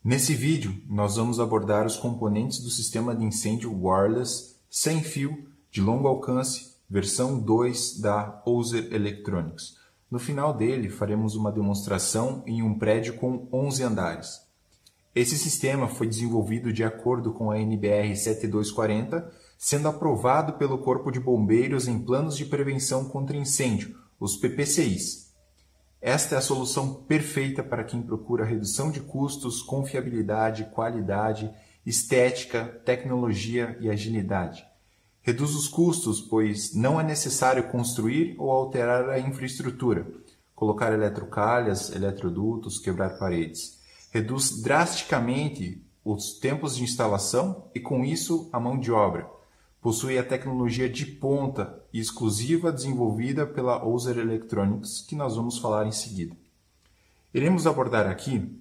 Nesse vídeo, nós vamos abordar os componentes do sistema de incêndio wireless sem fio de longo alcance, versão 2 da Ouser Electronics. No final dele, faremos uma demonstração em um prédio com 11 andares. Esse sistema foi desenvolvido de acordo com a NBR 7240, sendo aprovado pelo Corpo de Bombeiros em planos de prevenção contra incêndio, os PPCIs. Esta é a solução perfeita para quem procura redução de custos, confiabilidade, qualidade, estética, tecnologia e agilidade. Reduz os custos, pois não é necessário construir ou alterar a infraestrutura, colocar eletrocalhas, eletrodutos, quebrar paredes. Reduz drasticamente os tempos de instalação e, com isso, a mão de obra. Possui a tecnologia de ponta e exclusiva desenvolvida pela Ouser Electronics, que nós vamos falar em seguida. Iremos abordar aqui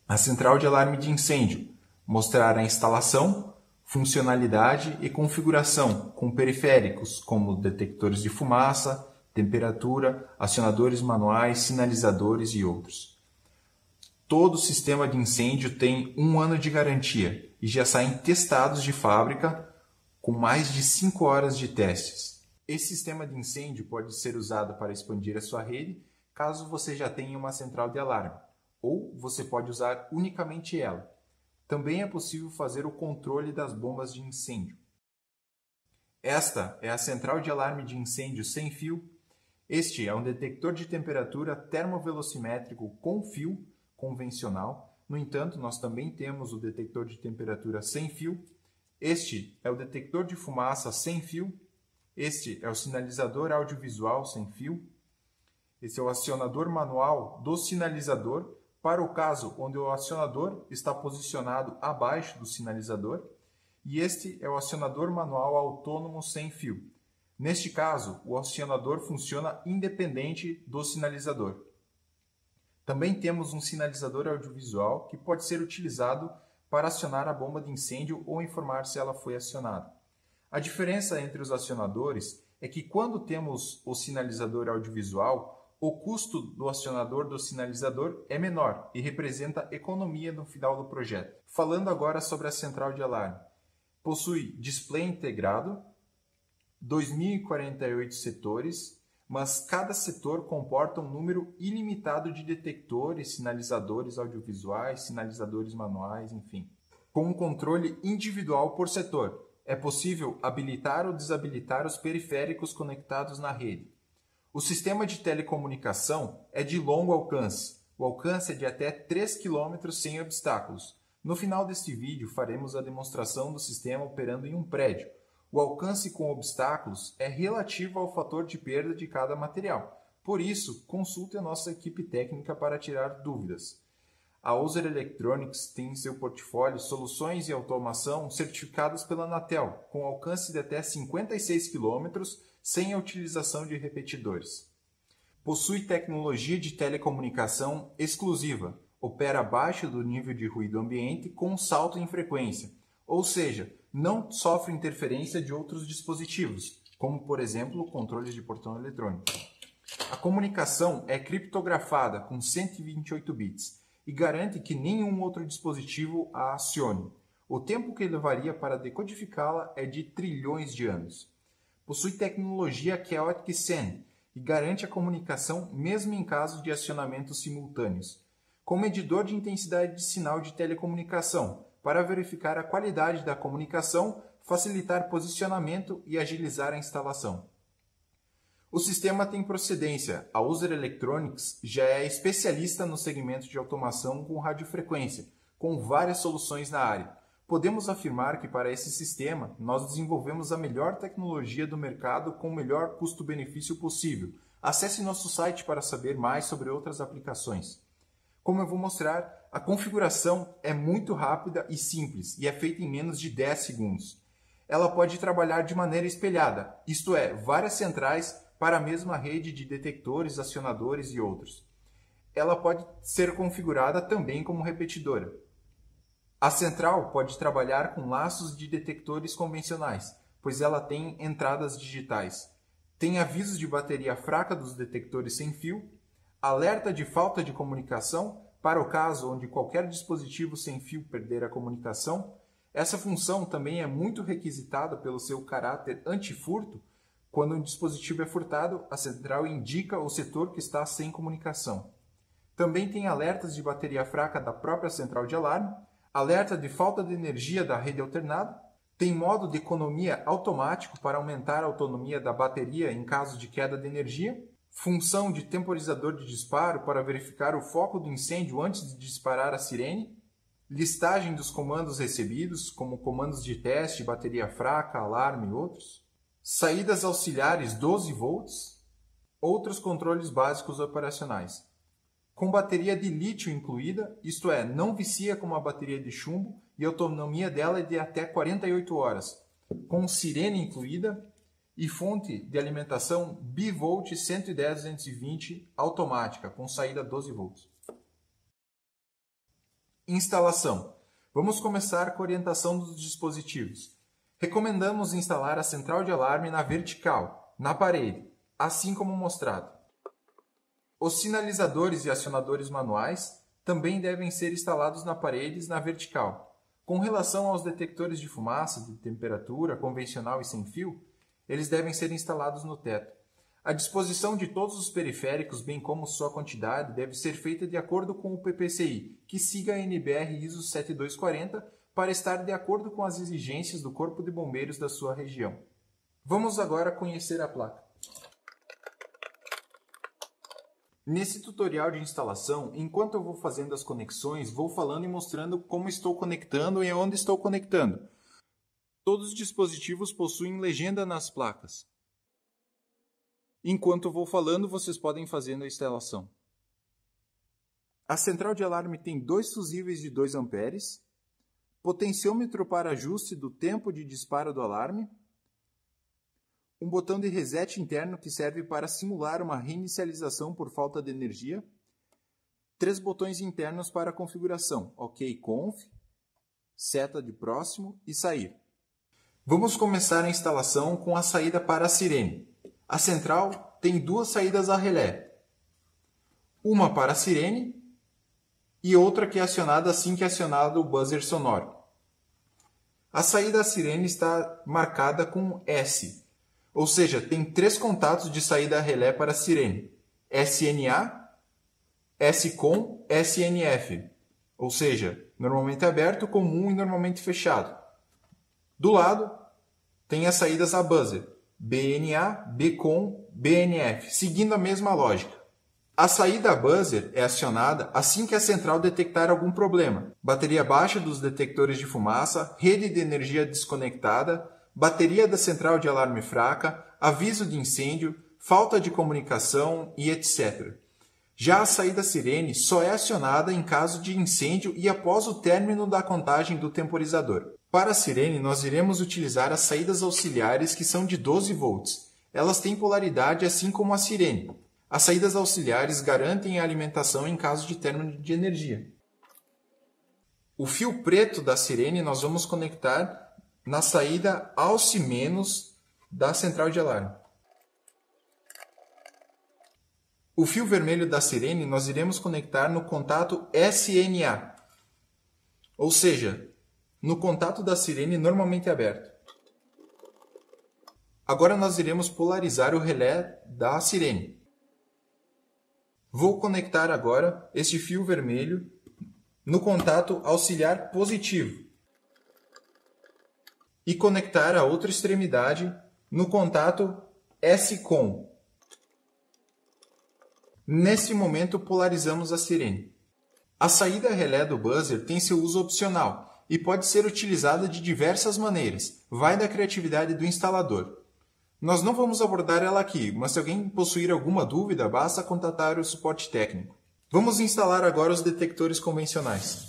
a central de alarme de incêndio, mostrar a instalação, funcionalidade e configuração com periféricos como detectores de fumaça, temperatura, acionadores manuais, sinalizadores e outros. Todo sistema de incêndio tem 1 ano de garantia e já saem testados de fábrica com mais de 5 horas de testes. Esse sistema de incêndio pode ser usado para expandir a sua rede, caso você já tenha uma central de alarme, ou você pode usar unicamente ela. Também é possível fazer o controle das bombas de incêndio. Esta é a central de alarme de incêndio sem fio. Este é um detector de temperatura termovelocimétrico com fio convencional. No entanto, nós também temos o detector de temperatura sem fio. Este é o detector de fumaça sem fio. Este é o sinalizador audiovisual sem fio. Esse é o acionador manual do sinalizador, para o caso onde o acionador está posicionado abaixo do sinalizador. E este é o acionador manual autônomo sem fio. Neste caso, o acionador funciona independente do sinalizador. Também temos um sinalizador audiovisual que pode ser utilizado para acionar a bomba de incêndio ou informar se ela foi acionada. A diferença entre os acionadores é que quando temos o sinalizador audiovisual, o custo do acionador do sinalizador é menor e representa economia no final do projeto. Falando agora sobre a central de alarme. Possui display integrado, 2048 setores, mas cada setor comporta um número ilimitado de detectores, sinalizadores audiovisuais, sinalizadores manuais, enfim. Com um controle individual por setor, é possível habilitar ou desabilitar os periféricos conectados na rede. O sistema de telecomunicação é de longo alcance. O alcance é de até 3 km sem obstáculos. No final deste vídeo, faremos a demonstração do sistema operando em um prédio. O alcance com obstáculos é relativo ao fator de perda de cada material. Por isso, consulte a nossa equipe técnica para tirar dúvidas. A Ouser Electronics tem em seu portfólio soluções de automação certificadas pela Anatel, com alcance de até 56 km sem a utilização de repetidores. Possui tecnologia de telecomunicação exclusiva, opera abaixo do nível de ruído ambiente com salto em frequência, ou seja, não sofre interferência de outros dispositivos, como por exemplo o controle de portão eletrônico. A comunicação é criptografada com 128 bits e garante que nenhum outro dispositivo a acione. O tempo que levaria para decodificá-la é de trilhões de anos. Possui tecnologia Chaotic Send e garante a comunicação mesmo em caso de acionamentos simultâneos, com medidor de intensidade de sinal de telecomunicação, para verificar a qualidade da comunicação, facilitar posicionamento e agilizar a instalação. O sistema tem procedência. A Ouser Electronics já é especialista no segmento de automação com radiofrequência, com várias soluções na área. Podemos afirmar que para esse sistema, nós desenvolvemos a melhor tecnologia do mercado com o melhor custo-benefício possível. Acesse nosso site para saber mais sobre outras aplicações. Como eu vou mostrar, A configuração é muito rápida e simples e é feita em menos de 10 segundos. Ela pode trabalhar de maneira espelhada, isto é, várias centrais para a mesma rede de detectores, acionadores e outros. Ela pode ser configurada também como repetidora. A central pode trabalhar com laços de detectores convencionais, pois ela tem entradas digitais. Tem avisos de bateria fraca dos detectores sem fio, alerta de falta de comunicação para o caso onde qualquer dispositivo sem fio perder a comunicação. Essa função também é muito requisitada pelo seu caráter antifurto. Quando um dispositivo é furtado, a central indica o setor que está sem comunicação. Também tem alertas de bateria fraca da própria central de alarme, alerta de falta de energia da rede alternada, tem modo de economia automático para aumentar a autonomia da bateria em caso de queda de energia, função de temporizador de disparo para verificar o foco do incêndio antes de disparar a sirene, listagem dos comandos recebidos, como comandos de teste, bateria fraca, alarme e outros, saídas auxiliares 12 volts, outros controles básicos operacionais. Com bateria de lítio incluída, isto é, não vicia como a bateria de chumbo e a autonomia dela é de até 48 horas, com sirene incluída e fonte de alimentação bivolt 110-220 automática, com saída 12 volts. Instalação. Vamos começar com a orientação dos dispositivos. Recomendamos instalar a central de alarme na vertical, na parede, assim como mostrado. Os sinalizadores e acionadores manuais também devem ser instalados na parede na vertical. Com relação aos detectores de fumaça, de temperatura, convencional e sem fio, eles devem ser instalados no teto. A disposição de todos os periféricos, bem como sua quantidade, deve ser feita de acordo com o PPCI, que siga a NBR ISO 7240 para estar de acordo com as exigências do Corpo de Bombeiros da sua região. Vamos agora conhecer a placa. Nesse tutorial de instalação, enquanto eu vou fazendo as conexões, vou falando e mostrando como estou conectando e onde estou conectando. Todos os dispositivos possuem legenda nas placas. Enquanto eu vou falando, vocês podem fazer a instalação. A central de alarme tem 2 fusíveis de 2 amperes, potenciômetro para ajuste do tempo de disparo do alarme, um botão de reset interno que serve para simular uma reinicialização por falta de energia, 3 botões internos para configuração, OK Conf, seta de próximo e sair. Vamos começar a instalação com a saída para a sirene. A central tem 2 saídas a relé, uma para a sirene e outra que é acionada assim que é acionado o buzzer sonoro. A saída à sirene está marcada com S, ou seja, tem 3 contatos de saída a relé para a sirene, SNA, SCOM, SNF, ou seja, normalmente aberto, comum e normalmente fechado. Do lado, tem as saídas a buzzer, BNA, BCOM, BNF, seguindo a mesma lógica. A saída a buzzer é acionada assim que a central detectar algum problema. Bateria baixa dos detectores de fumaça, rede de energia desconectada, bateria da central de alarme fraca, aviso de incêndio, falta de comunicação e etc. Já a saída sirene só é acionada em caso de incêndio e após o término da contagem do temporizador. Para a sirene, nós iremos utilizar as saídas auxiliares que são de 12 volts. Elas têm polaridade assim como a sirene. As saídas auxiliares garantem a alimentação em caso de término de energia. O fio preto da sirene nós vamos conectar na saída AUX- da central de alarme. O fio vermelho da sirene nós iremos conectar no contato SNA, ou seja, no contato da sirene normalmente aberto. Agora nós iremos polarizar o relé da sirene. Vou conectar agora este fio vermelho no contato auxiliar positivo e conectar a outra extremidade no contato SCOM. Nesse momento polarizamos a sirene. A saída relé do buzzer tem seu uso opcional e pode ser utilizada de diversas maneiras, vai da criatividade do instalador. Nós não vamos abordar ela aqui, mas se alguém possuir alguma dúvida, basta contatar o suporte técnico. Vamos instalar agora os detectores convencionais.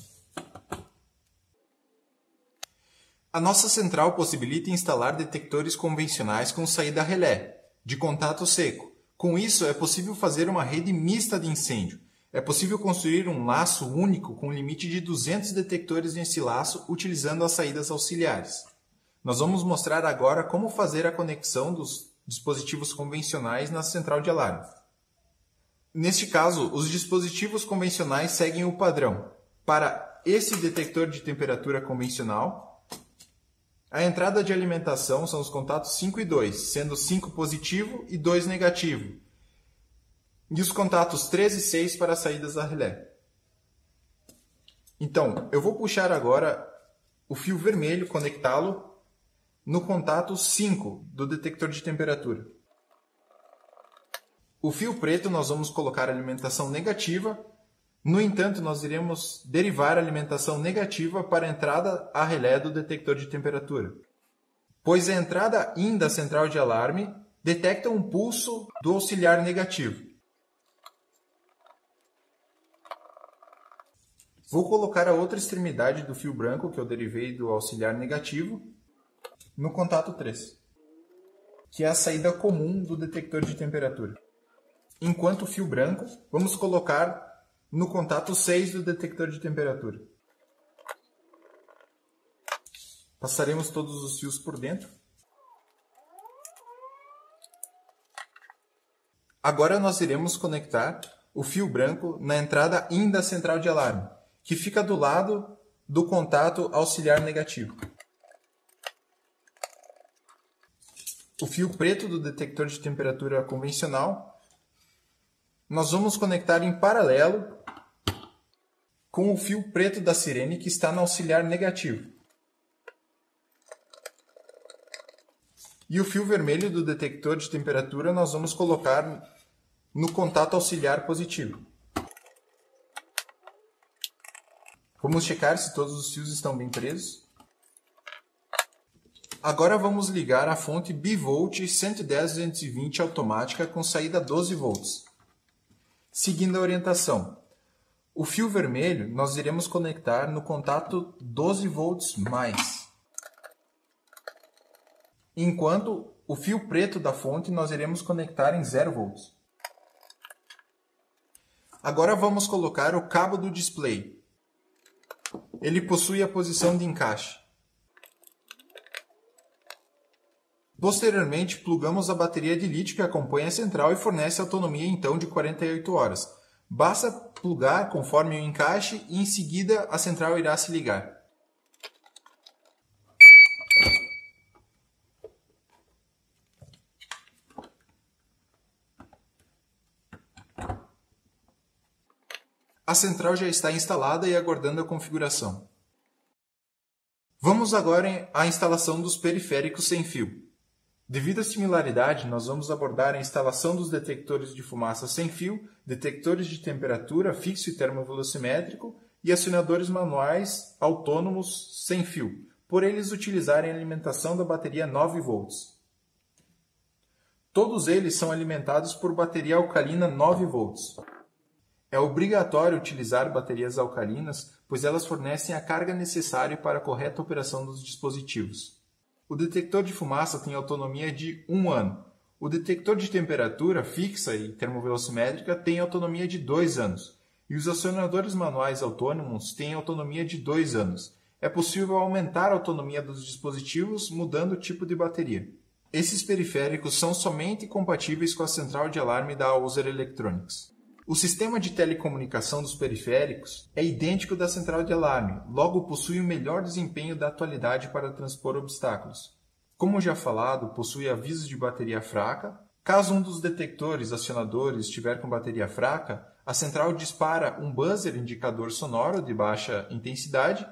A nossa central possibilita instalar detectores convencionais com saída relé, de contato seco. Com isso, é possível fazer uma rede mista de incêndio. É possível construir um laço único com limite de 200 detectores nesse laço utilizando as saídas auxiliares. Nós vamos mostrar agora como fazer a conexão dos dispositivos convencionais na central de alarme. Neste caso, os dispositivos convencionais seguem o padrão. Para esse detector de temperatura convencional, a entrada de alimentação são os contatos 5 e 2, sendo 5 positivo e 2 negativo. E os contatos 3 e 6 para as saídas a relé. Então, eu vou puxar agora o fio vermelho, conectá-lo no contato 5 do detector de temperatura. O fio preto nós vamos colocar a alimentação negativa. No entanto, nós iremos derivar a alimentação negativa para a entrada a relé do detector de temperatura, pois a entrada IN da central de alarme detecta um pulso do auxiliar negativo. Vou colocar a outra extremidade do fio branco que eu derivei do auxiliar negativo no contato 3, que é a saída comum do detector de temperatura. Enquanto o fio branco, vamos colocar no contato 6 do detector de temperatura. Passaremos todos os fios por dentro. Agora nós iremos conectar o fio branco na entrada IN da central de alarme, que fica do lado do contato auxiliar negativo. O fio preto do detector de temperatura convencional, nós vamos conectar em paralelo com o fio preto da sirene que está no auxiliar negativo. E o fio vermelho do detector de temperatura nós vamos colocar no contato auxiliar positivo. Vamos checar se todos os fios estão bem presos. Agora vamos ligar a fonte bivolt 110-220 automática com saída 12 volts. Seguindo a orientação. O fio vermelho nós iremos conectar no contato 12 volts mais. Enquanto o fio preto da fonte nós iremos conectar em 0 volts. Agora vamos colocar o cabo do display. Ele possui a posição de encaixe. Posteriormente, plugamos a bateria de lítio que acompanha a central e fornece autonomia então de 48 horas. Basta plugar conforme o encaixe e em seguida a central irá se ligar. A central já está instalada e aguardando a configuração. Vamos agora à instalação dos periféricos sem fio. Devido à similaridade, nós vamos abordar a instalação dos detectores de fumaça sem fio, detectores de temperatura fixo e termovelocimétrico e acionadores manuais autônomos sem fio, por eles utilizarem a alimentação da bateria 9 volts. Todos eles são alimentados por bateria alcalina 9 volts. É obrigatório utilizar baterias alcalinas, pois elas fornecem a carga necessária para a correta operação dos dispositivos. O detector de fumaça tem autonomia de 1 ano. O detector de temperatura fixa e termovelocimétrica tem autonomia de 2 anos. E os acionadores manuais autônomos têm autonomia de 2 anos. É possível aumentar a autonomia dos dispositivos mudando o tipo de bateria. Esses periféricos são somente compatíveis com a central de alarme da Auser Electronics. O sistema de telecomunicação dos periféricos é idêntico da central de alarme, logo possui o melhor desempenho da atualidade para transpor obstáculos. Como já falado, possui avisos de bateria fraca. Caso um dos detectores acionadores estiver com bateria fraca, a central dispara um buzzer indicador sonoro de baixa intensidade,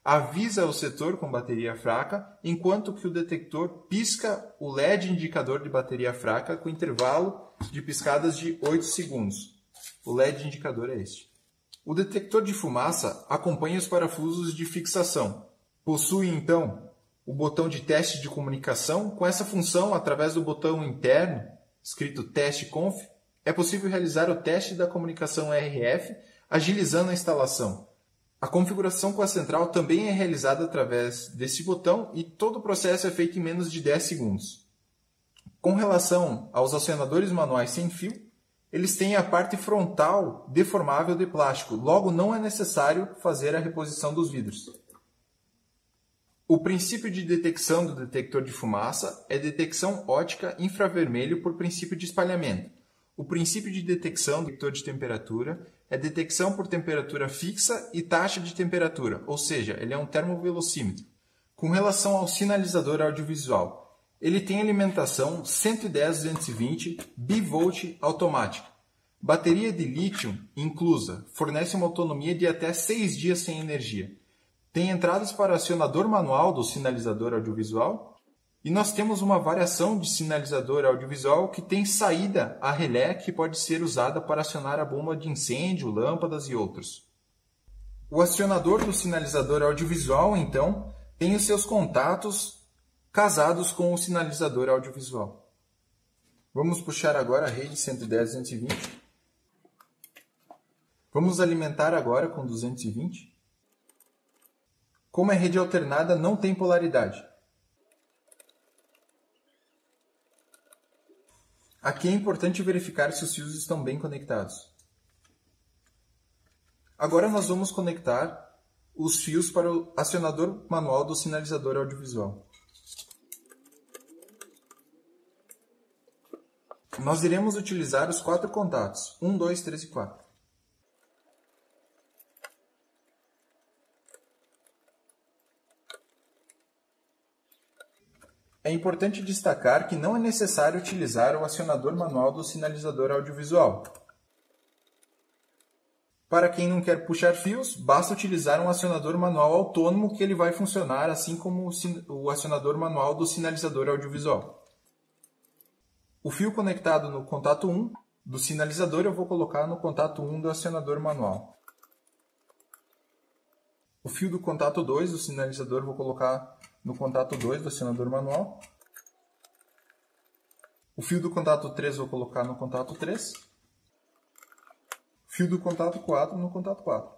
avisa o setor com bateria fraca, enquanto que o detector pisca o LED indicador de bateria fraca com intervalo de piscadas de 8 segundos. O LED indicador é este. O detector de fumaça acompanha os parafusos de fixação. Possui, então, o botão de teste de comunicação. Com essa função, através do botão interno, escrito Teste Conf, é possível realizar o teste da comunicação RF, agilizando a instalação. A configuração com a central também é realizada através desse botão e todo o processo é feito em menos de 10 segundos. Com relação aos acionadores manuais sem fio, eles têm a parte frontal deformável de plástico, logo não é necessário fazer a reposição dos vidros. O princípio de detecção do detector de fumaça é detecção ótica infravermelho por princípio de espalhamento. O princípio de detecção do detector de temperatura é detecção por temperatura fixa e taxa de temperatura, ou seja, ele é um termovelocímetro. Com relação ao sinalizador audiovisual, ele tem alimentação 110-220 bivolt automática. Bateria de lítio inclusa, fornece uma autonomia de até 6 dias sem energia. Tem entradas para acionador manual do sinalizador audiovisual. E nós temos uma variação de sinalizador audiovisual que tem saída a relé que pode ser usada para acionar a bomba de incêndio, lâmpadas e outros. O acionador do sinalizador audiovisual, então, tem os seus contatos casados com o sinalizador audiovisual. Vamos puxar agora a rede 110-220. Vamos alimentar agora com 220. Como é rede alternada, não tem polaridade. Aqui é importante verificar se os fios estão bem conectados. Agora nós vamos conectar os fios para o acionador manual do sinalizador audiovisual. Nós iremos utilizar os 4 contatos, 1, 2, 3 e 4. É importante destacar que não é necessário utilizar o acionador manual do sinalizador audiovisual. Para quem não quer puxar fios, basta utilizar um acionador manual autônomo que ele vai funcionar assim como o acionador manual do sinalizador audiovisual. O fio conectado no contato 1 do sinalizador eu vou colocar no contato 1 do acionador manual. O fio do contato 2 do sinalizador eu vou colocar no contato 2 do acionador manual. O fio do contato 3 eu vou colocar no contato 3. O fio do contato 4 no contato 4.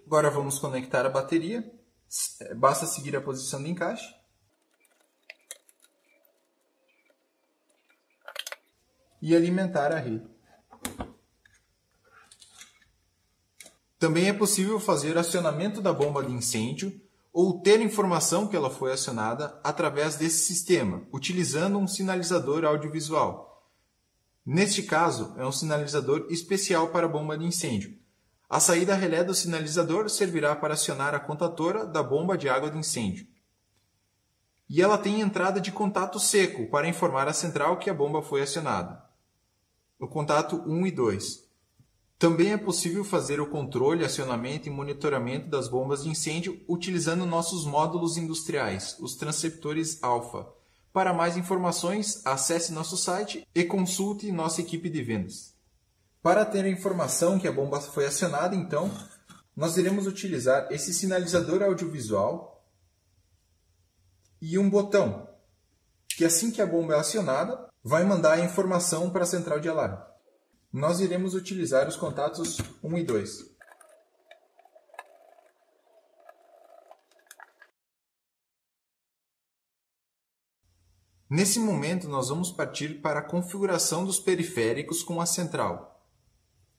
Agora vamos conectar a bateria. Basta seguir a posição de encaixe. E alimentar a rede. Também é possível fazer acionamento da bomba de incêndio ou ter informação que ela foi acionada através desse sistema, utilizando um sinalizador audiovisual. Neste caso, é um sinalizador especial para a bomba de incêndio. A saída relé do sinalizador servirá para acionar a contatora da bomba de água de incêndio. E ela tem entrada de contato seco para informar a central que a bomba foi acionada. O contato 1 e 2. Também é possível fazer o controle, acionamento e monitoramento das bombas de incêndio utilizando nossos módulos industriais, os transceptores alfa. Para mais informações, acesse nosso site e consulte nossa equipe de vendas. Para ter a informação que a bomba foi acionada, então, nós iremos utilizar esse sinalizador audiovisual e um botão, que assim que a bomba é acionada, vai mandar a informação para a central de alarme. Nós iremos utilizar os contatos 1 e 2. Nesse momento, nós vamos partir para a configuração dos periféricos com a central.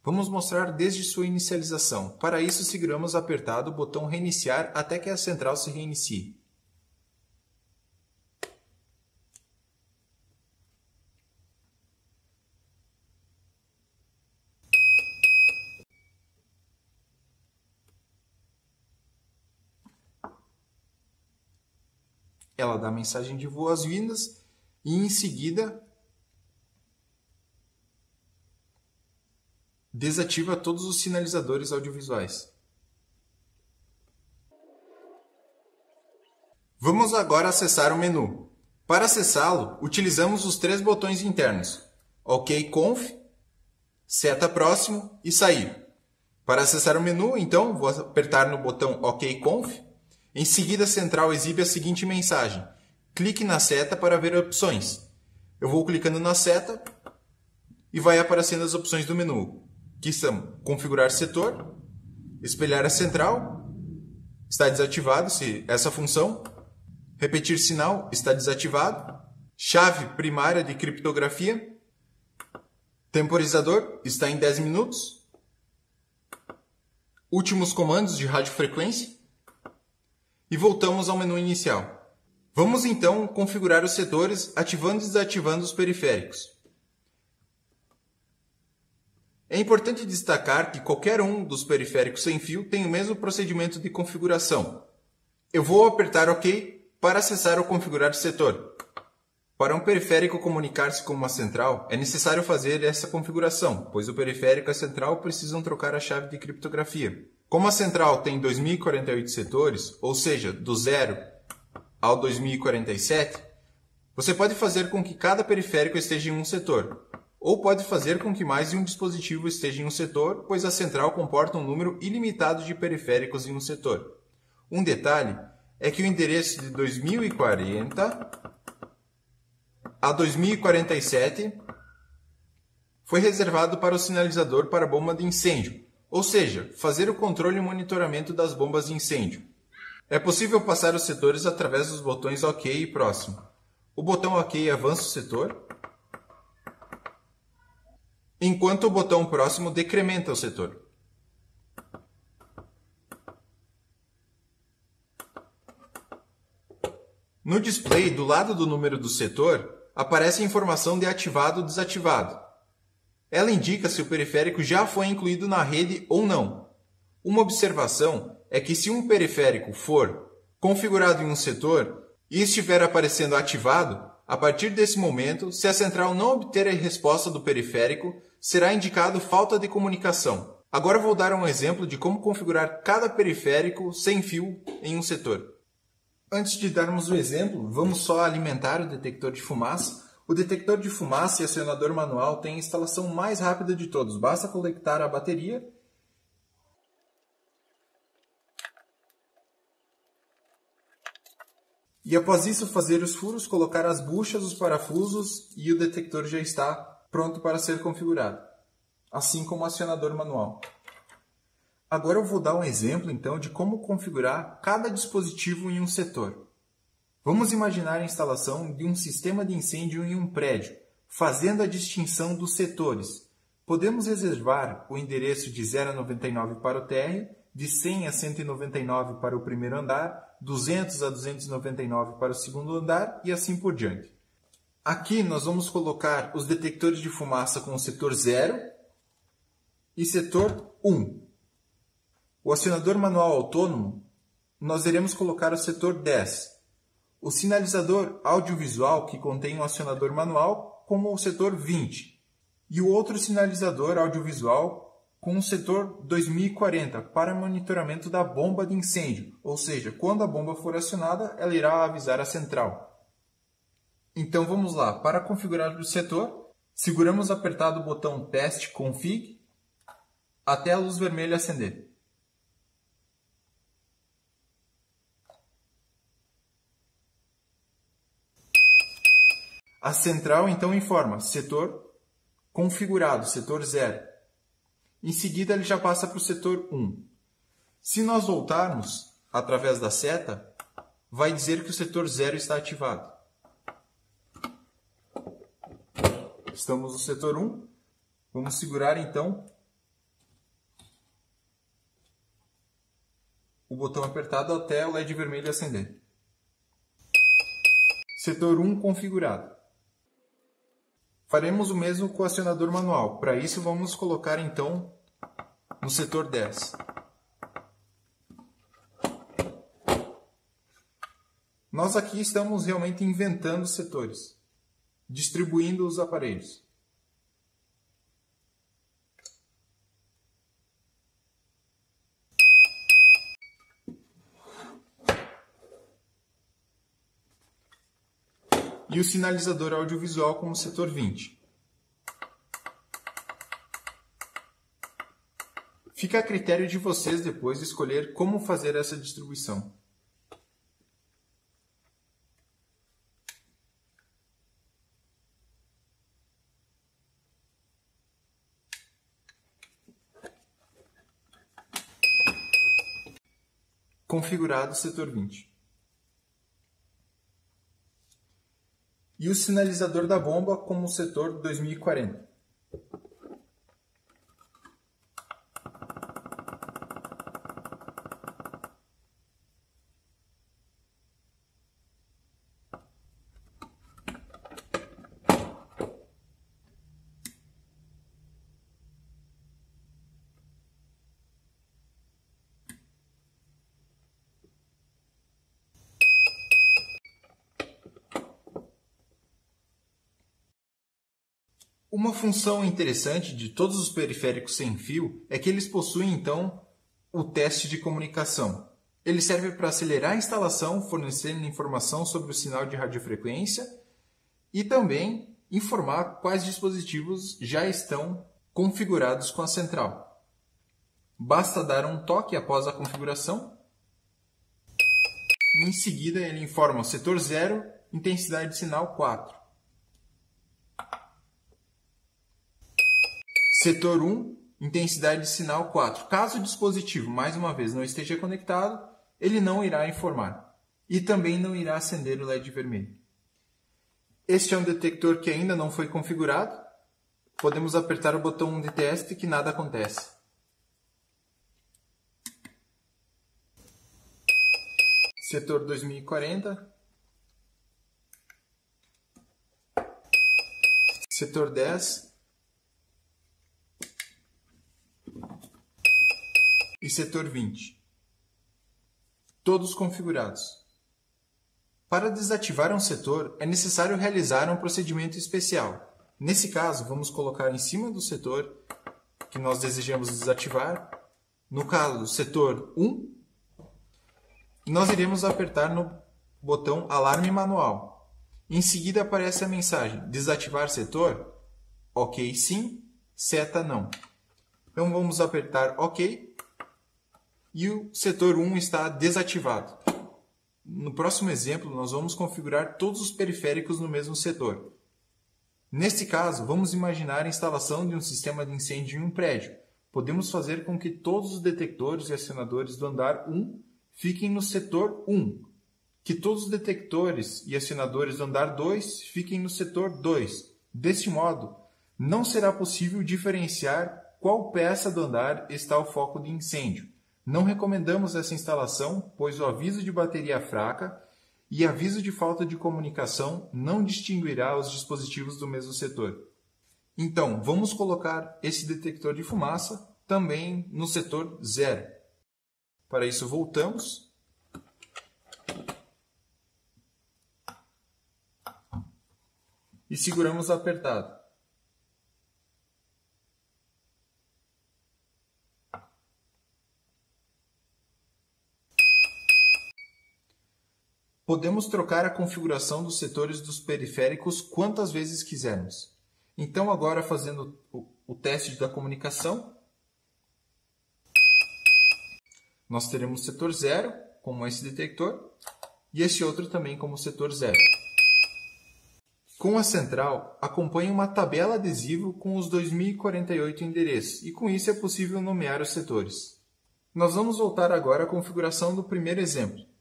Vamos mostrar desde sua inicialização. Para isso, seguramos apertado o botão reiniciar até que a central se reinicie. Ela dá a mensagem de boas-vindas e em seguida desativa todos os sinalizadores audiovisuais. Vamos agora acessar o menu. Para acessá-lo, utilizamos os 3 botões internos: OK Conf, seta próximo e sair. Para acessar o menu, então, vou apertar no botão OK Conf. Em seguida, a central exibe a seguinte mensagem: clique na seta para ver opções. Eu vou clicando na seta e vai aparecendo as opções do menu, que são configurar setor, espelhar a central, está desativado essa função, repetir sinal, está desativado, chave primária de criptografia, temporizador, está em 10 minutos, últimos comandos de radiofrequência e voltamos ao menu inicial. Vamos então configurar os setores ativando e desativando os periféricos. É importante destacar que qualquer um dos periféricos sem fio tem o mesmo procedimento de configuração. Eu vou apertar OK para acessar ou configurar setor. Para um periférico comunicar-se com uma central, é necessário fazer essa configuração, pois o periférico e a central precisam trocar a chave de criptografia. Como a central tem 2048 setores, ou seja, do 0 ao 2047, você pode fazer com que cada periférico esteja em um setor, ou pode fazer com que mais de um dispositivo esteja em um setor, pois a central comporta um número ilimitado de periféricos em um setor. Um detalhe é que o endereço de 2040 a 2047 foi reservado para o sinalizador para bomba de incêndio, ou seja, fazer o controle e monitoramento das bombas de incêndio. É possível passar os setores através dos botões OK e Próximo. O botão OK avança o setor, enquanto o botão Próximo decrementa o setor. No display, do lado do número do setor, aparece a informação de ativado ou desativado. Ela indica se o periférico já foi incluído na rede ou não. Uma observação é que se um periférico for configurado em um setor e estiver aparecendo ativado, a partir desse momento, se a central não obter a resposta do periférico, será indicado falta de comunicação. Agora vou dar um exemplo de como configurar cada periférico sem fio em um setor. Antes de darmos o exemplo, vamos só alimentar o detector de fumaça. O detector de fumaça e acionador manual têm a instalação mais rápida de todos. Basta conectar a bateria e após isso fazer os furos, colocar as buchas, os parafusos e o detector já está pronto para ser configurado, assim como o acionador manual. Agora eu vou dar um exemplo então de como configurar cada dispositivo em um setor. Vamos imaginar a instalação de um sistema de incêndio em um prédio, fazendo a distinção dos setores. Podemos reservar o endereço de 0 a 99 para o térreo, de 100 a 199 para o primeiro andar, 200 a 299 para o segundo andar e assim por diante. Aqui nós vamos colocar os detectores de fumaça com o setor 0 e setor 1. O acionador manual autônomo, nós iremos colocar o setor 10. O sinalizador audiovisual, que contém o acionador manual, como o setor 20. E o outro sinalizador audiovisual com o setor 2040 para monitoramento da bomba de incêndio, ou seja, quando a bomba for acionada, ela irá avisar a central. Então vamos lá, para configurar o setor, seguramos apertado o botão Teste Config até a luz vermelha acender. A central então informa setor configurado, setor 0. Em seguida, ele já passa para o setor 1. Se nós voltarmos através da seta, vai dizer que o setor 0 está ativado. Estamos no setor 1. Vamos segurar, então, o botão apertado até o LED vermelho acender. Setor 1 configurado. Faremos o mesmo com o acionador manual. Para isso, vamos colocar então no setor 10. Nós aqui estamos realmente inventando setores, distribuindo os aparelhos. E o sinalizador audiovisual como setor 20. Fica a critério de vocês depois escolher como fazer essa distribuição. configurado o setor 20. E o sinalizador da bomba como setor 2040. Uma função interessante de todos os periféricos sem fio é que eles possuem, então, o teste de comunicação. Ele serve para acelerar a instalação, fornecendo informação sobre o sinal de radiofrequência e também informar quais dispositivos já estão configurados com a central. Basta dar um toque após a configuração. Em seguida, ele informa o setor 0, intensidade de sinal 4. Setor 1, intensidade de sinal 4. Caso o dispositivo, mais uma vez, não esteja conectado, ele não irá informar. E também não irá acender o LED vermelho. Este é um detector que ainda não foi configurado. Podemos apertar o botão de teste que nada acontece. Setor 2040. Setor 10. E setor 20. Todos configurados. Para desativar um setor, é necessário realizar um procedimento especial. Nesse caso, vamos colocar em cima do setor que nós desejamos desativar. No caso, setor 1, nós iremos apertar no botão Alarme Manual. Em seguida aparece a mensagem Desativar setor? Ok sim, seta não. Então vamos apertar OK. E o setor 1 está desativado. No próximo exemplo, nós vamos configurar todos os periféricos no mesmo setor. Neste caso, vamos imaginar a instalação de um sistema de incêndio em um prédio. Podemos fazer com que todos os detectores e acionadores do andar 1 fiquem no setor 1, que todos os detectores e acionadores do andar 2 fiquem no setor 2. Deste modo, não será possível diferenciar qual peça do andar está o foco de incêndio. Não recomendamos essa instalação, pois o aviso de bateria fraca e aviso de falta de comunicação não distinguirá os dispositivos do mesmo setor. Então, vamos colocar esse detector de fumaça também no setor 0. Para isso, voltamos e seguramos apertado. Podemos trocar a configuração dos setores dos periféricos quantas vezes quisermos. Então, agora fazendo o teste da comunicação, nós teremos o setor 0, como esse detector, e esse outro também como setor 0. Com a central, acompanhe uma tabela adesivo com os 2048 endereços, e com isso é possível nomear os setores. Nós vamos voltar agora à configuração do primeiro exemplo.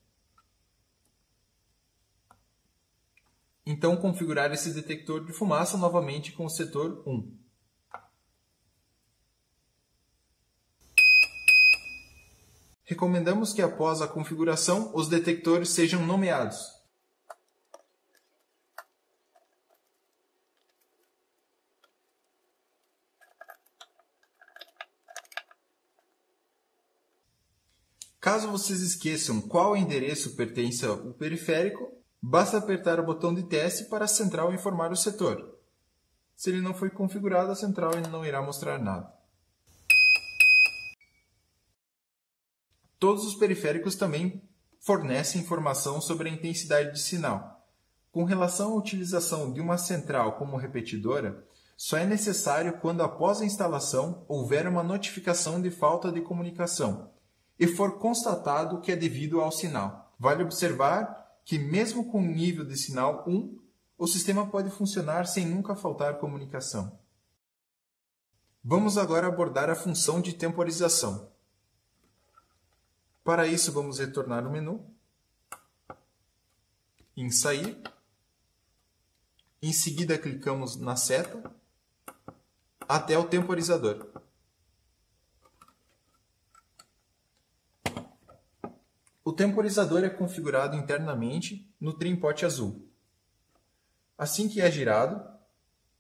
Então, configurar esse detector de fumaça novamente com o setor 1. Recomendamos que após a configuração, os detectores sejam nomeados. Caso vocês esqueçam qual endereço pertence ao periférico, basta apertar o botão de teste para a central informar o setor. Se ele não foi configurado, a central não irá mostrar nada. Todos os periféricos também fornecem informação sobre a intensidade de sinal. Com relação à utilização de uma central como repetidora, só é necessário quando após a instalação houver uma notificação de falta de comunicação e for constatado que é devido ao sinal. Vale observar que mesmo com nível de sinal 1, o sistema pode funcionar sem nunca faltar comunicação. Vamos agora abordar a função de temporização. Para isso, vamos retornar no menu, em Sair. Em seguida, clicamos na seta até o temporizador. O temporizador é configurado internamente no trim-pot azul. Assim que é girado,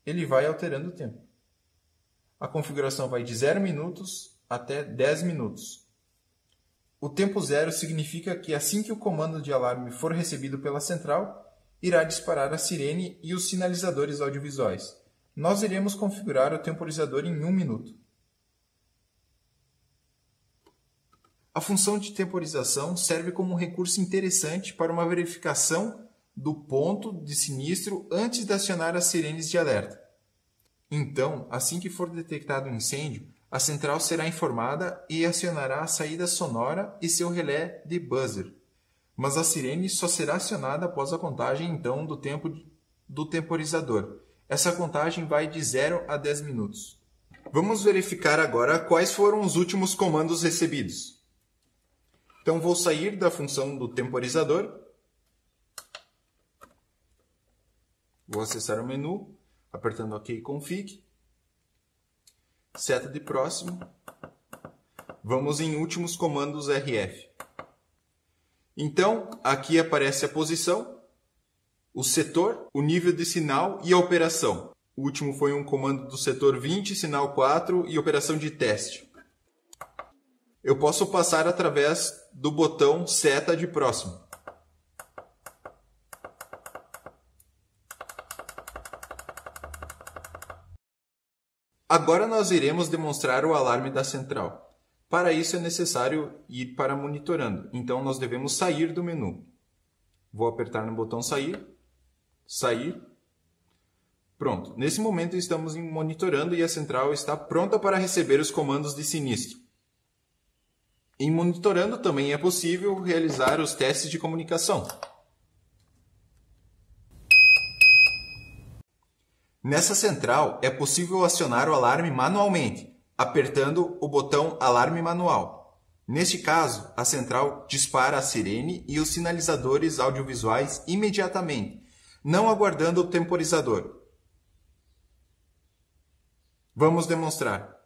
ele vai alterando o tempo. A configuração vai de 0 minutos até 10 minutos. O tempo zero significa que assim que o comando de alarme for recebido pela central, irá disparar a sirene e os sinalizadores audiovisuais. Nós iremos configurar o temporizador em 1 minuto. A função de temporização serve como um recurso interessante para uma verificação do ponto de sinistro antes de acionar as sirenes de alerta. Então, assim que for detectado um incêndio, a central será informada e acionará a saída sonora e seu relé de buzzer. Mas a sirene só será acionada após a contagem então do tempo do temporizador. Essa contagem vai de 0 a 10 minutos. Vamos verificar agora quais foram os últimos comandos recebidos. Então, vou sair da função do temporizador. Vou acessar o menu, apertando OK Config. Seta de próximo. Vamos em últimos comandos RF. Então, aqui aparece a posição, o setor, o nível de sinal e a operação. O último foi um comando do setor 20, sinal 4 e operação de teste. Eu posso passar através do botão seta de próximo. Agora nós iremos demonstrar o alarme da central. Para isso é necessário ir para monitorando, então nós devemos sair do menu. Vou apertar no botão sair, sair. Pronto, nesse momento estamos em monitorando e a central está pronta para receber os comandos de sinistro. Em monitorando também é possível realizar os testes de comunicação. Nessa central é possível acionar o alarme manualmente, apertando o botão Alarme Manual. Neste caso, a central dispara a sirene e os sinalizadores audiovisuais imediatamente, não aguardando o temporizador. Vamos demonstrar.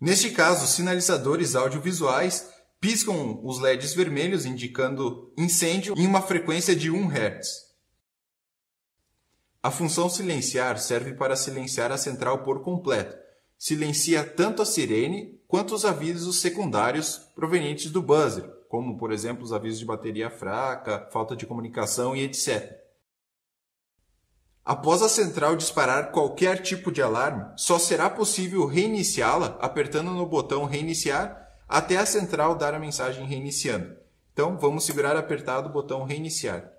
Neste caso, os sinalizadores audiovisuais piscam os LEDs vermelhos indicando incêndio em uma frequência de 1 Hz. A função silenciar serve para silenciar a central por completo. Silencia tanto a sirene quanto os avisos secundários provenientes do buzzer, como, por exemplo, os avisos de bateria fraca, falta de comunicação e etc. Após a central disparar qualquer tipo de alarme, só será possível reiniciá-la apertando no botão Reiniciar até a central dar a mensagem reiniciando. Então, vamos segurar apertado o botão Reiniciar.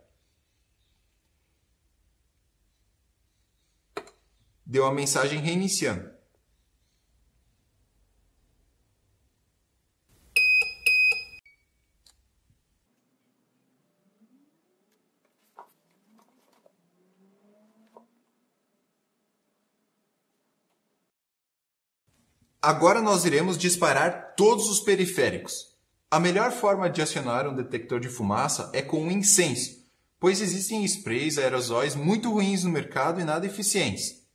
Deu a mensagem reiniciando. Agora nós iremos disparar todos os periféricos. A melhor forma de acionar um detector de fumaça é com um incenso, pois existem sprays aerosóis muito ruins no mercado e nada eficientes.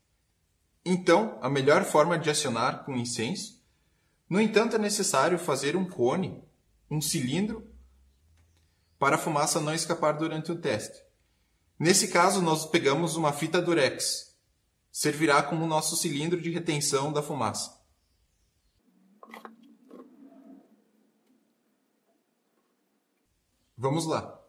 Então, a melhor forma de acionar com incenso, no entanto, é necessário fazer um cone, um cilindro, para a fumaça não escapar durante o teste. Nesse caso, nós pegamos uma fita durex. Servirá como nosso cilindro de retenção da fumaça. Vamos lá.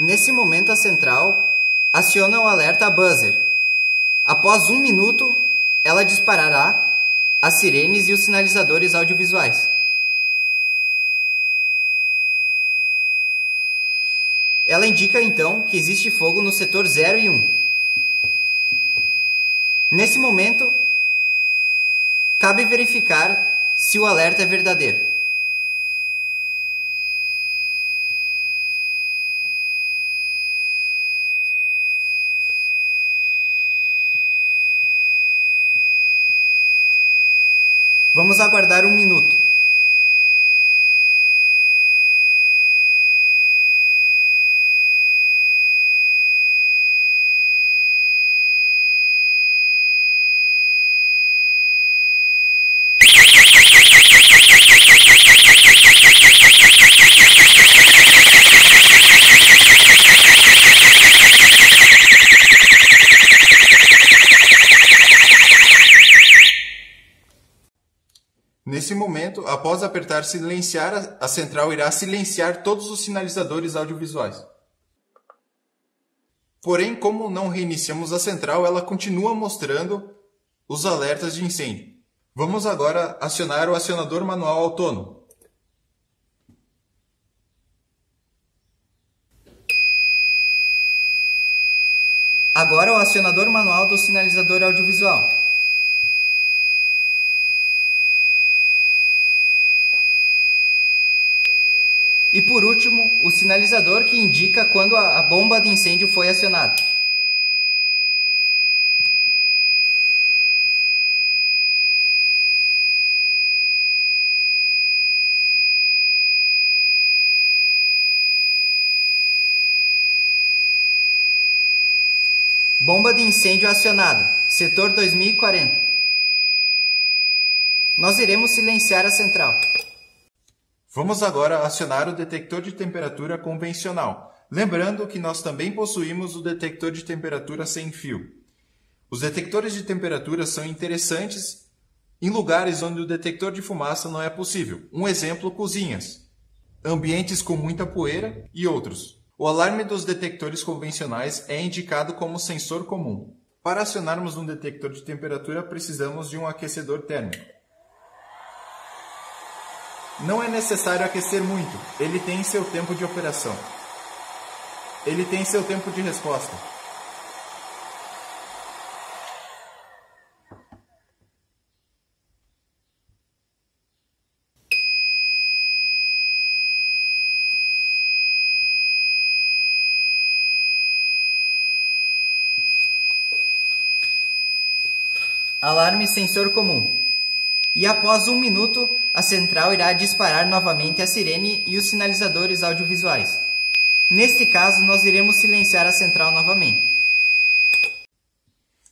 Nesse momento, a central aciona o alerta buzzer. Após 1 minuto, ela disparará as sirenes e os sinalizadores audiovisuais. Ela indica então que existe fogo no setor 0 e 1. Nesse momento, cabe verificar se o alerta é verdadeiro. Vamos aguardar 1 minuto. Nesse momento, após apertar silenciar, a central irá silenciar todos os sinalizadores audiovisuais. Porém, como não reiniciamos a central, ela continua mostrando os alertas de incêndio. Vamos agora acionar o acionador manual autônomo. Agora o acionador manual do sinalizador audiovisual. E por último, o sinalizador que indica quando a bomba de incêndio foi acionada. Bomba de incêndio acionada, setor 2040. Nós iremos silenciar a central. Vamos agora acionar o detector de temperatura convencional, lembrando que nós também possuímos o detector de temperatura sem fio. Os detectores de temperatura são interessantes em lugares onde o detector de fumaça não é possível. Um exemplo, cozinhas, ambientes com muita poeira e outros. O alarme dos detectores convencionais é indicado como sensor comum. Para acionarmos um detector de temperatura, precisamos de um aquecedor térmico. Não é necessário aquecer muito, ele tem seu tempo de operação. Ele tem seu tempo de resposta. Alarme sensor comum. E após 1 minuto, a central irá disparar novamente a sirene e os sinalizadores audiovisuais. Neste caso, nós iremos silenciar a central novamente.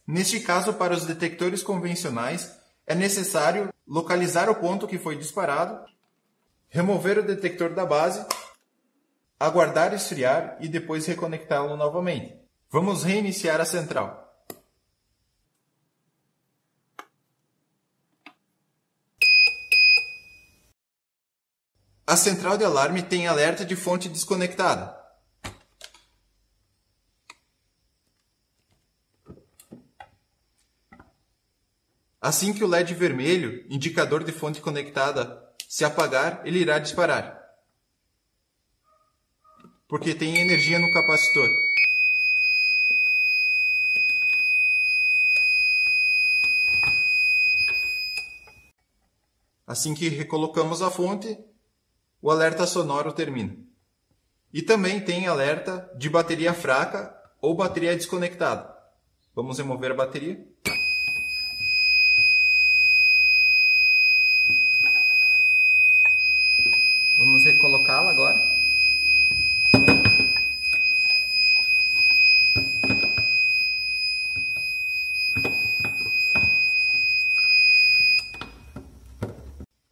Neste caso, para os detectores convencionais, é necessário localizar o ponto que foi disparado, remover o detector da base, aguardar esfriar e depois reconectá-lo novamente. Vamos reiniciar a central. A central de alarme tem alerta de fonte desconectada. Assim que o LED vermelho, indicador de fonte conectada, se apagar, ele irá disparar, porque tem energia no capacitor. Assim que recolocamos a fonte, o alerta sonoro termina. E também tem alerta de bateria fraca ou bateria desconectada. Vamos remover a bateria. Vamos recolocá-la agora.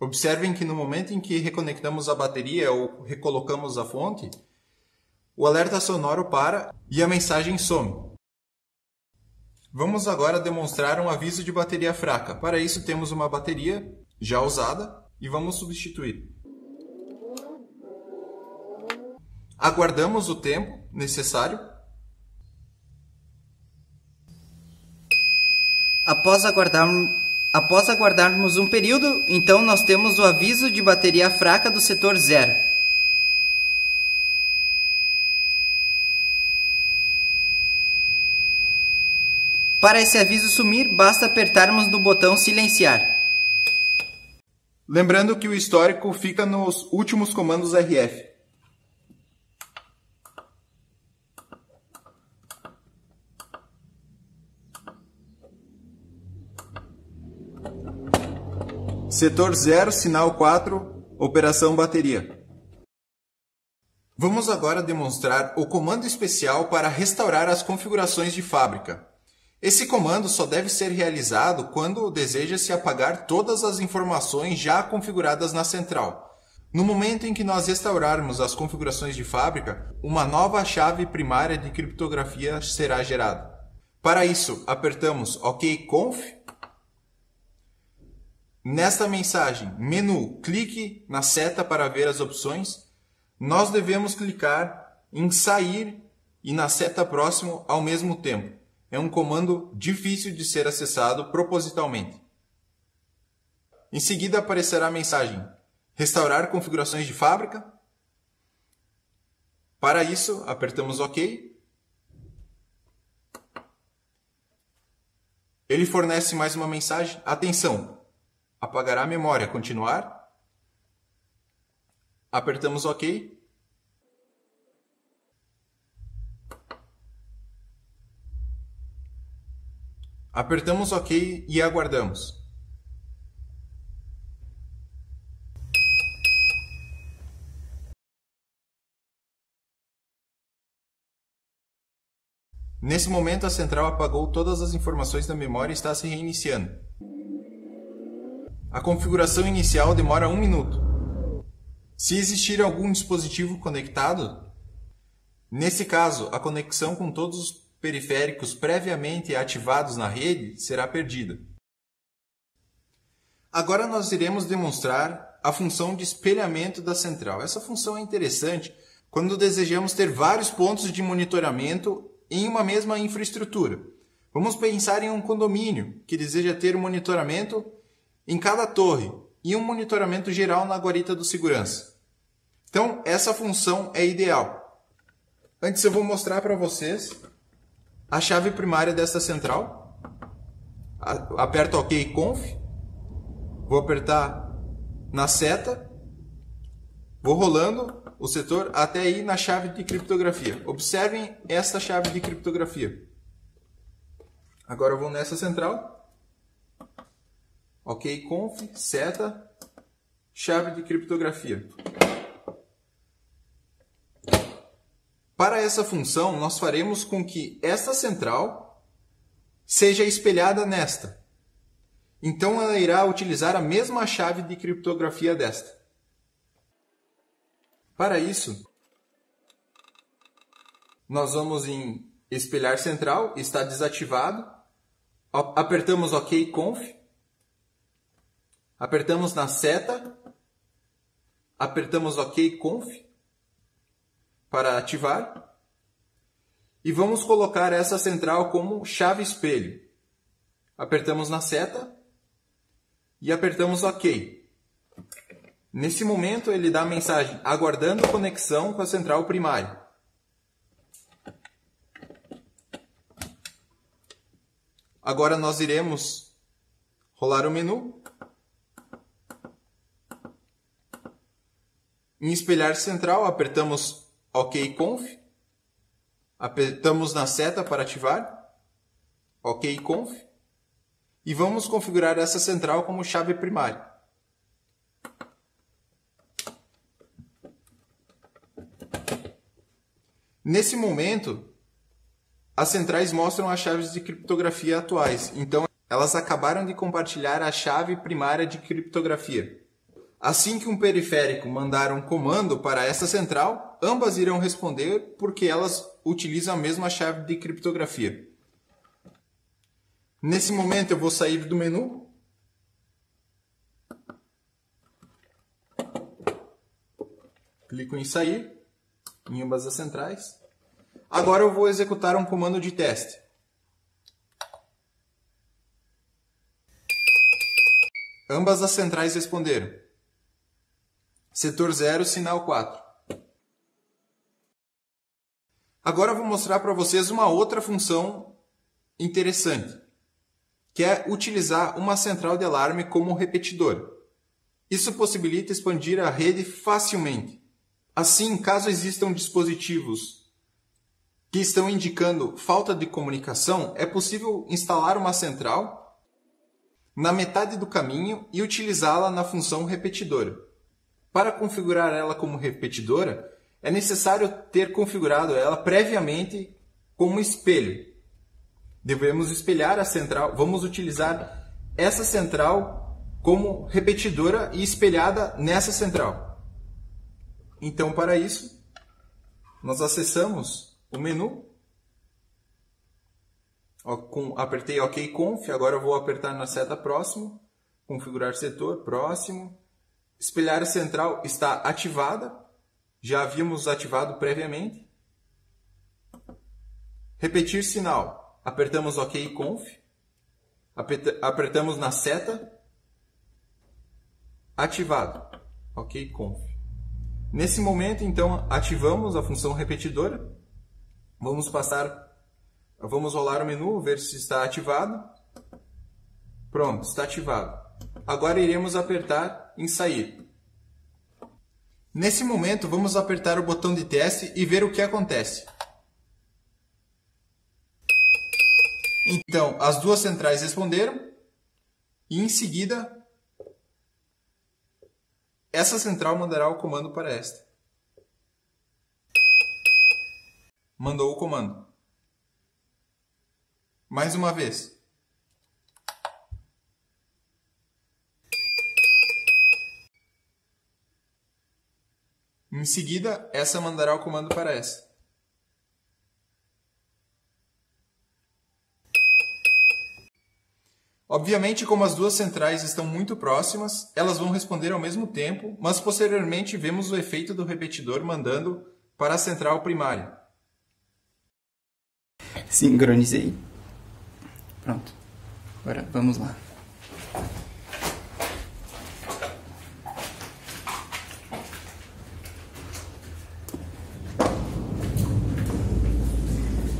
Observem que no momento em que reconectamos a bateria ou recolocamos a fonte, o alerta sonoro para e a mensagem some. Vamos agora demonstrar um aviso de bateria fraca. Para isso temos uma bateria já usada e vamos substituir. Aguardamos o tempo necessário. Após aguardarmos um período, então nós temos o aviso de bateria fraca do setor 0. Para esse aviso sumir, basta apertarmos no botão silenciar. Lembrando que o histórico fica nos últimos comandos RF. Setor 0, sinal 4, operação bateria. Vamos agora demonstrar o comando especial para restaurar as configurações de fábrica. Esse comando só deve ser realizado quando deseja-se apagar todas as informações já configuradas na central. No momento em que nós restaurarmos as configurações de fábrica, uma nova chave primária de criptografia será gerada. Para isso, apertamos OK Conf. Nesta mensagem, menu, clique na seta para ver as opções. Nós devemos clicar em sair e na seta próximo ao mesmo tempo. É um comando difícil de ser acessado propositalmente. Em seguida aparecerá a mensagem restaurar configurações de fábrica. Para isso, apertamos OK. Ele fornece mais uma mensagem. Atenção! Apagará a memória. Continuar. Apertamos OK. Apertamos OK e aguardamos. Nesse momento, a central apagou todas as informações da memória e está se reiniciando. A configuração inicial demora 1 minuto. Se existir algum dispositivo conectado, nesse caso, a conexão com todos os periféricos previamente ativados na rede será perdida. Agora nós iremos demonstrar a função de espelhamento da central. Essa função é interessante quando desejamos ter vários pontos de monitoramento em uma mesma infraestrutura. Vamos pensar em um condomínio que deseja ter um monitoramento em cada torre e um monitoramento geral na guarita do segurança. Então, essa função é ideal. Antes eu vou mostrar para vocês a chave primária dessa central. Aperto OK Conf. Vou apertar na seta. Vou rolando o setor até ir na chave de criptografia. Observem esta chave de criptografia. Agora eu vou nessa central. OK Conf, seta, chave de criptografia. Para essa função, nós faremos com que esta central seja espelhada nesta. Então ela irá utilizar a mesma chave de criptografia desta. Para isso, nós vamos em espelhar central, está desativado. Apertamos OK Conf. Apertamos na seta, apertamos OK Conf para ativar e vamos colocar essa central como chave espelho. Apertamos na seta e apertamos OK. Nesse momento ele dá a mensagem aguardando conexão com a central primária. Agora nós iremos rolar o menu. Em espelhar central, apertamos OK Conf. Apertamos na seta para ativar. OK Conf. E vamos configurar essa central como chave primária. Nesse momento, as centrais mostram as chaves de criptografia atuais. Então, elas acabaram de compartilhar a chave primária de criptografia. Assim que um periférico mandar um comando para essa central, ambas irão responder porque elas utilizam a mesma chave de criptografia. Nesse momento eu vou sair do menu. Clico em sair. em ambas as centrais. Agora eu vou executar um comando de teste. Ambas as centrais responderam. Setor 0, sinal 4. Agora eu vou mostrar para vocês uma outra função interessante, que é utilizar uma central de alarme como repetidor. Isso possibilita expandir a rede facilmente. Assim, caso existam dispositivos que estão indicando falta de comunicação, é possível instalar uma central na metade do caminho e utilizá-la na função repetidora. Para configurar ela como repetidora, é necessário ter configurado ela previamente como espelho. Devemos espelhar a central, vamos utilizar essa central como repetidora e espelhada nessa central. Então, para isso, nós acessamos o menu. Apertei OK Conf, agora eu vou apertar na seta próximo, configurar setor, próximo. Espelhar a central está ativada, já havíamos ativado previamente. Repetir sinal, apertamos OK Conf, apertamos na seta, ativado, OK Conf. Nesse momento, então, ativamos a função repetidora. Vamos rolar o menu, ver se está ativado. Pronto, está ativado. Agora iremos apertar em sair. Nesse momento, vamos apertar o botão de teste e ver o que acontece. Então, as duas centrais responderam e em seguida essa central mandará o comando para esta. Mandou o comando. Mais uma vez. Em seguida, essa mandará o comando para essa. Obviamente, como as duas centrais estão muito próximas, elas vão responder ao mesmo tempo, mas posteriormente vemos o efeito do repetidor mandando para a central primária. Sincronizei. Pronto. Agora vamos lá.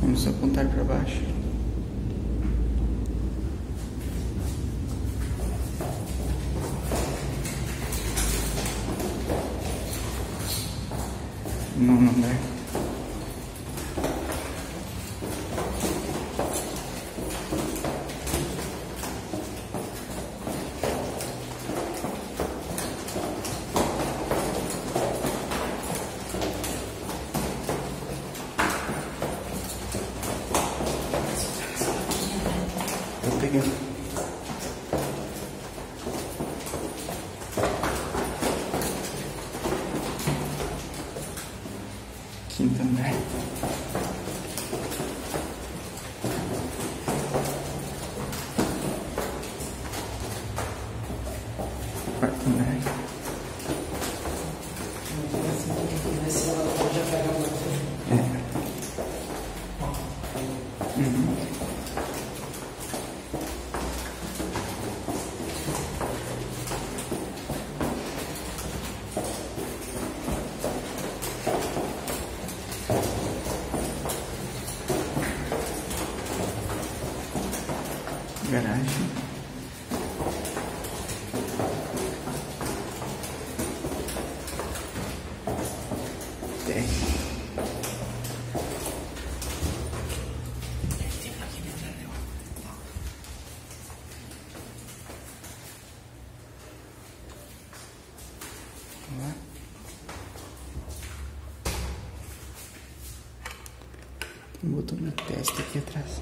Vamos apontar para baixo. Não dá. Tô pegando. Quinto andar. Quarto andar. Garagem. Terra. Vamos lá. Tem um botão de teste aqui atrás.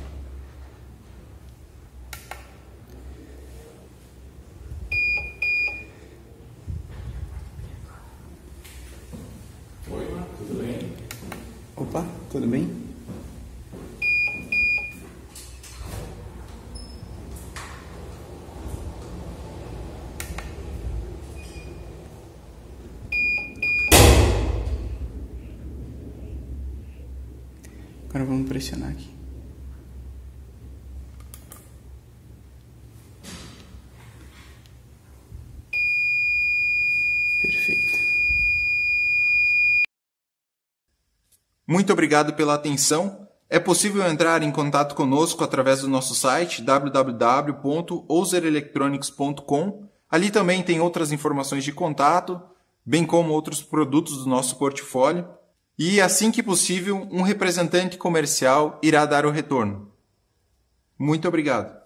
Tudo bem? Opa, tudo bem? Agora vamos pressionar aqui. Perfeito. Muito obrigado pela atenção. É possível entrar em contato conosco através do nosso site www.ouserelectronics.com. Ali também tem outras informações de contato, bem como outros produtos do nosso portfólio. E assim que possível, um representante comercial irá dar o retorno. Muito obrigado.